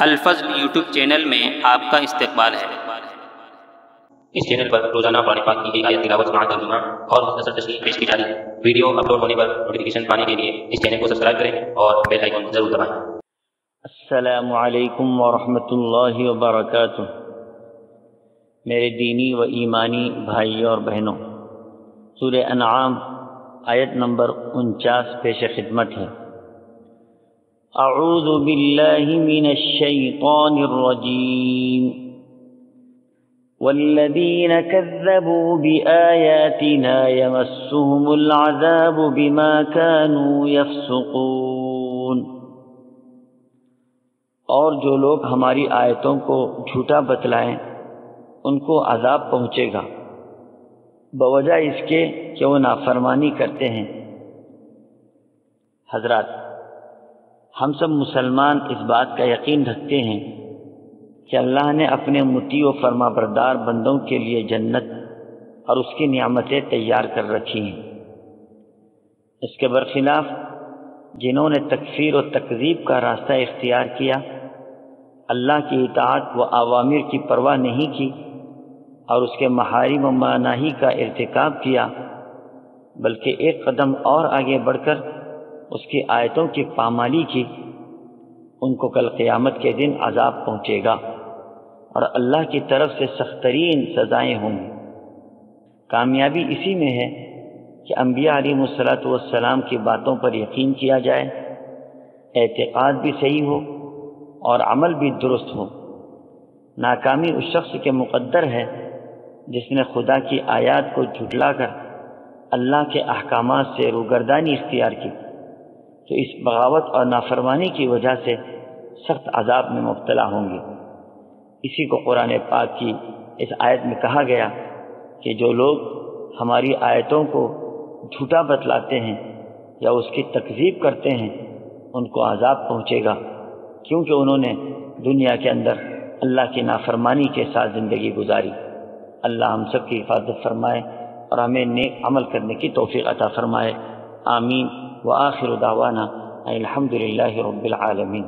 الفضل YouTube channel میں آپ کا استقبال ہے۔ اس چینل پر روزانہ قرآن پاک کی ایک آیت تلاوت مع ترجمہ اور مختصر تشریح پیش کی جا رہی ہے۔ ویڈیو اپلوڈ ہونے پر نوٹیفیکیشن پانے کے لیے اس چینل کو سبسکرائب کریں اور بیل آئیکن ضرور دبائیں۔ السلام علیکم ورحمۃ اللہ وبرکاتہ۔ میرے دینی و ایمانی بھائیوں اور بہنوں، سورہ انعام آیت نمبر 49 پیش خدمت ہے۔ اعوذ باللہ من الشیطان الرجیم والذین کذبوا بآیاتنا یمسهم العذاب بما كانوا یفسقون۔ اور جو لوگ ہماری آیتوں کو جھوٹا بتلائیں ان کو عذاب پہنچے گا بوجہ اس کے کہ وہ نافرمانی کرتے ہیں۔ حضرات، ہم سب مسلمان اس بات کا یقین رکھتے ہیں کہ اللہ نے اپنے مطیع و فرما بردار بندوں کے لیے جنت اور اس کی نعمتیں تیار کر رکھی ہیں۔ اس کے برخلاف جنہوں نے تکفیر و تکذیب کا راستہ اختیار کیا، اللہ کی اطاعت و اوامر کی پرواہ نہیں کی اور اس کے محارم و مناہی کا ارتکاب کیا، بلکہ ایک قدم اور آگے بڑھ کر اس کی آیتوں کی پامالی کی، ان کو کل قیامت کے دن عذاب پہنچے گا اور اللہ کی طرف سے سخت ترین سزائیں ہوں گی۔ کامیابی اسی میں ہے کہ انبیاء علیہم السلام کی باتوں پر یقین کیا جائے، اعتقاد بھی صحیح ہو اور عمل بھی درست ہو۔ ناکامی اس شخص کے مقدر ہے جس نے خدا کی آیات کو جھٹلا کر اللہ کے احکامات سے روگردانی اختیار کی، تو اس بغاوت اور نافرمانی کی وجہ سے سخت عذاب میں مبتلا ہوں گے۔ اسی کو قرآن پاک کی اس آیت میں کہا گیا کہ جو لوگ ہماری آیتوں کو جھوٹا بتلاتے ہیں یا اس کی تکذیب کرتے ہیں ان کو عذاب پہنچے گا، کیونکہ انہوں نے دنیا کے اندر اللہ کی نافرمانی کے ساتھ زندگی گزاری۔ اللہ ہم سب کی حفاظت فرمائے اور ہمیں نیک عمل کرنے کی توفیق عطا فرمائے۔ آمین۔ وآخر دعوانا الحمد للہ رب العالمین۔